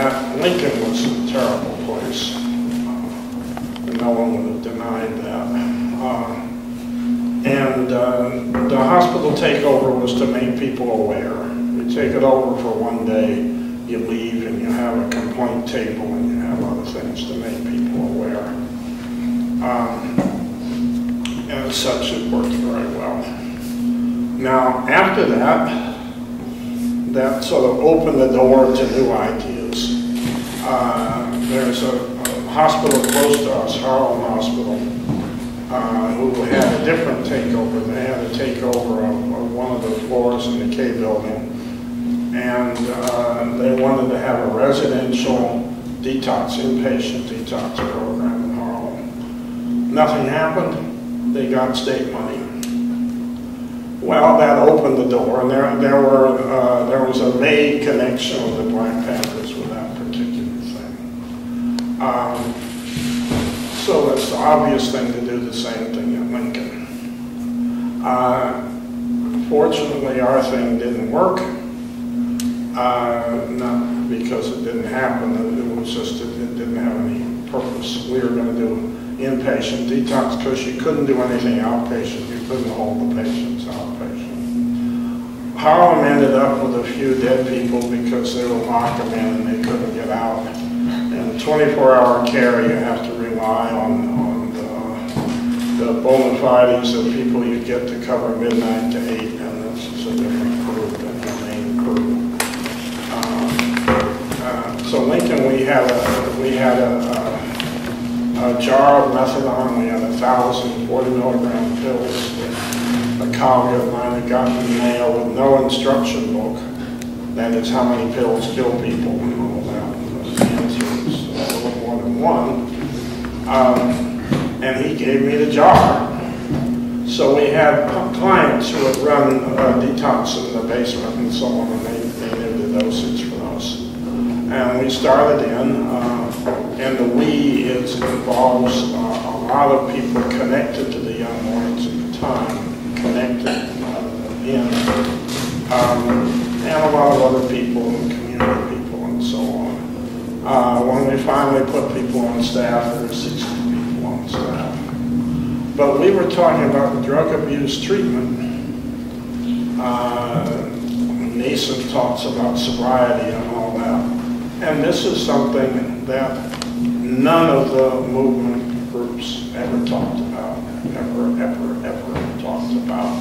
that Lincoln was a terrible place. No one would have denied that. The hospital takeover was to make people aware. You take it over for one day, you leave, and you have a complaint table, and you have other things to make people aware. And as such, it worked very well. Now, after that, that sort of opened the door to new ideas. There's a hospital close to us, Harlem Hospital, who had a different takeover. They had a takeover of one of the floors in the K building, and they wanted to have a residential detox, inpatient detox program in Harlem. Nothing happened. They got state money. Well, that opened the door, and there was a vague connection with the Black Panthers with that particular thing. So it's the obvious thing to do the same thing at Lincoln. Fortunately, our thing didn't work. Not because it didn't happen, it was just it didn't have any purpose. We were going to do inpatient detox because you couldn't do anything outpatient. You couldn't hold the patients outpatient. Harlem ended up with a few dead people because they would lock them in and they couldn't get out. And 24-hour care, you have to rely on the bona fides of people you get to cover midnight to 8, and this is a different crew than the main crew. So Lincoln, we had a jar of methadone. We had 1,000 40-milligram pills. A colleague of mine had gotten in the mail with no instruction book. That is how many pills kill people and all that. The answer is a little more than one. And he gave me the jar. So we had clients who would run detox in the basement and so on, and they knew the dosage for us. And we started in, and the we involves a lot of people connected to the Young Lords at the time, connected in, and a lot of other people, community people, and so on. When we finally put people on staff, there were 60 people on staff. But we were talking about drug abuse treatment. Nascent talks about sobriety and all that. And this is something that none of the movement groups ever talked about, ever talked about.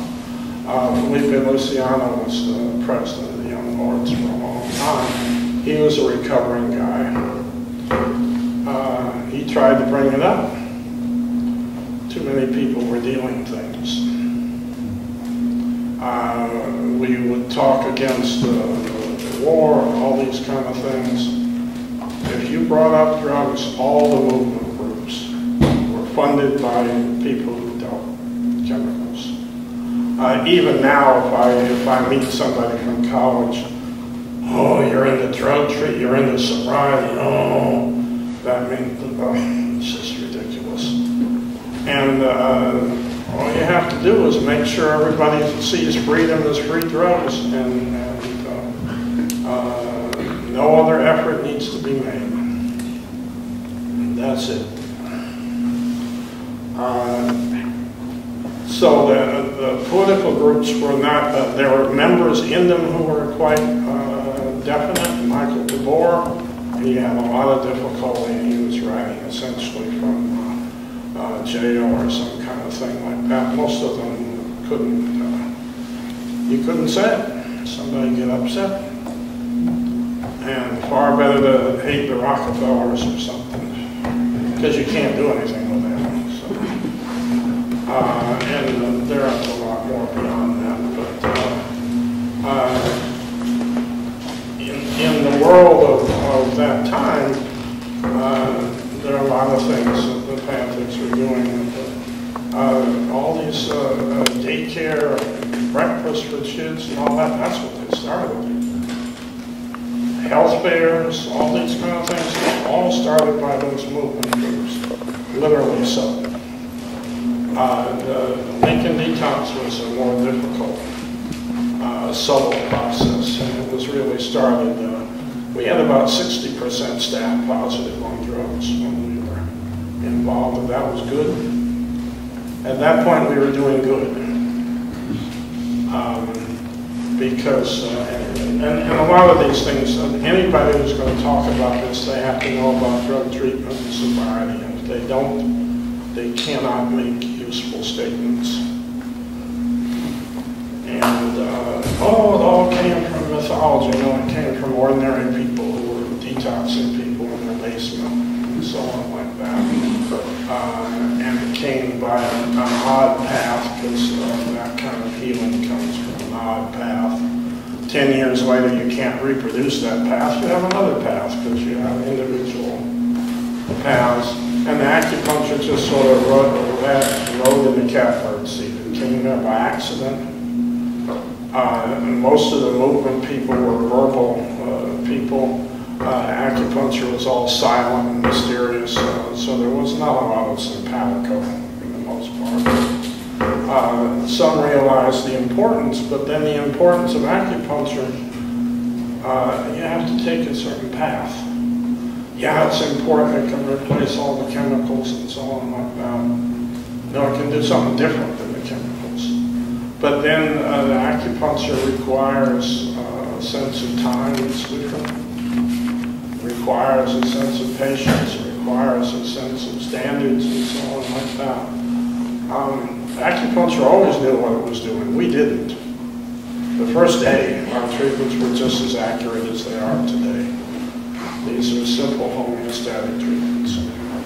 Felipe Luciano was the president of the Young Lords for a long time. He was a recovering guy. He tried to bring it up. Too many people were dealing things. We would talk against the war, all these kind of things. If you brought up drugs, all the movement groups were funded by people who dealt with chemicals. Even now, if I meet somebody from college, oh, you're into drug treatment, you're into sobriety, oh, that means, it's just ridiculous. And all you have to do is make sure everybody sees freedom as free drugs, and no other effort needs to be made. And that's it. So the political groups were not, there were members in them who were quite definite. Michael DeBoer, he had a lot of difficulty, and he was writing essentially from jail or some kind of thing like that. Most of them couldn't, you couldn't say it. Somebody get upset. And far better to hate the Rockefellers or something, because you can't do anything with them. So. And there are a lot more beyond that. But in the world of that time, there are a lot of things that the Panthers were doing. All these daycare, breakfast for kids and all that, that's what they started with. Health fairs, all these kind of things, all started by those movement groups, literally so. The Lincoln Detox was a more difficult, subtle process, and it was really started We had about 60% staff positive on drugs when we were involved, and that was good. At that point, we were doing good. Because, and a lot of these things, anybody who's going to talk about this, they have to know about drug treatment and sobriety, and if they don't, they cannot make useful statements. And, oh, it all came from mythology. No, it came from ordinary people who were detoxing people in their basement and so on like that. And it came by an odd path, because that kind of healing comes from an odd path. 10 years later, you can't reproduce that path. You have another path, because you have individual paths. And the acupuncture just sort of rode in the catbird seat. It came there by accident. And most of the movement people were verbal people. Acupuncture was all silent and mysterious, so there was not a lot of simpatico for the most part. Some realized the importance, but then the importance of acupuncture, you have to take a certain path. Yeah, it's important, it can replace all the chemicals and so on like that. No, it can do something different than the chemicals. But then the acupuncture requires a sense of time that's different. Requires a sense of patience, requires a sense of standards and so on like that. Acupuncture always knew what it was doing. We didn't. The first day, our treatments were just as accurate as they are today. These are simple homeostatic treatments.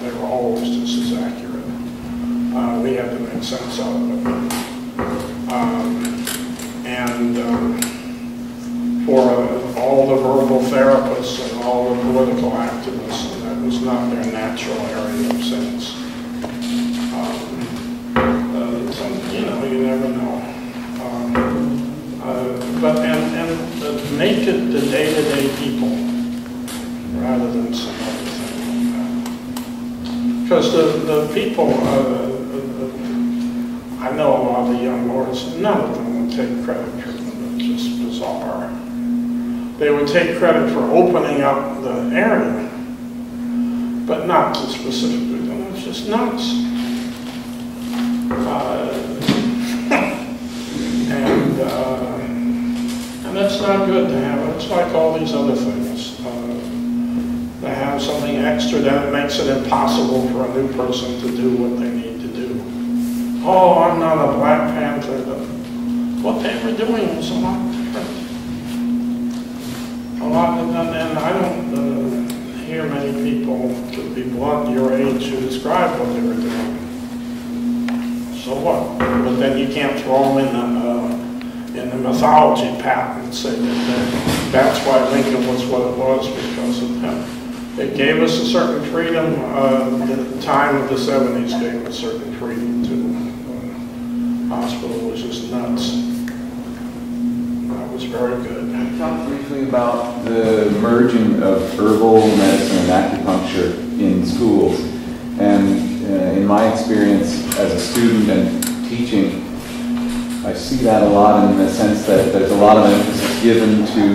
They were always just as accurate. We had to make sense out of it. For all the verbal therapists and all the political activists, and that was not their natural area of sense. You know, you never know. Make it the day-to-day people rather than some other thing like that. Because the people, I know a lot of the young lawyers, none of them would take credit for it. It's just bizarre. They would take credit for opening up the area, but not to specifically them. It's just nuts. And that's not good to have. It's like all these other things. To have something extra, then it makes it impossible for a new person to do what they need to do. Oh, I'm not a Black Panther. What they were doing was a lot different. A lot of them, and I don't hear many people, to be blunt, your age, who describe what they were doing. So what? But then you can't throw them in the mythology pattern and say that's why Lincoln was what it was, because of him. It gave us a certain freedom. The time of the 70s gave us certain freedom too. The hospital was just nuts. That was very good. Talk briefly about the merging of herbal medicine and acupuncture in schools. And in my experience as a student and teaching, I see that a lot in the sense that there's a lot of emphasis given to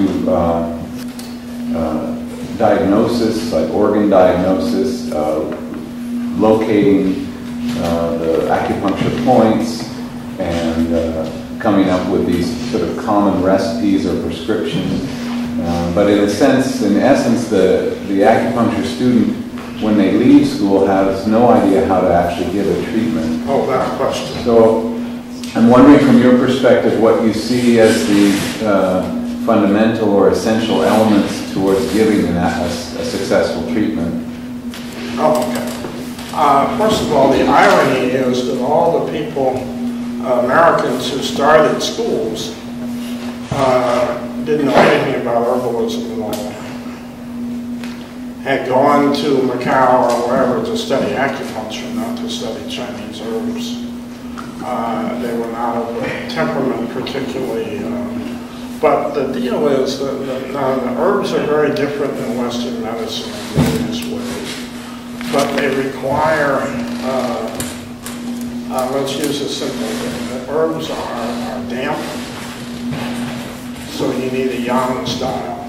diagnosis, like organ diagnosis, locating the acupuncture points, and coming up with these sort of common recipes or prescriptions. But in a sense, in essence, the acupuncture student, when they leave school, has no idea how to actually give a treatment. Oh, that question. So I'm wondering from your perspective what you see as the fundamental or essential elements towards giving a successful treatment. Oh, okay. First of all, the irony is that all the people, Americans who started schools, didn't know anything about herbalism at all. Had gone to Macau or wherever to study acupuncture, not to study Chinese herbs. They were not of a temperament particularly. But the deal is that the herbs are very different than Western medicine in various ways. But they require, let's use a simple thing. The herbs are damp, so you need a yang style.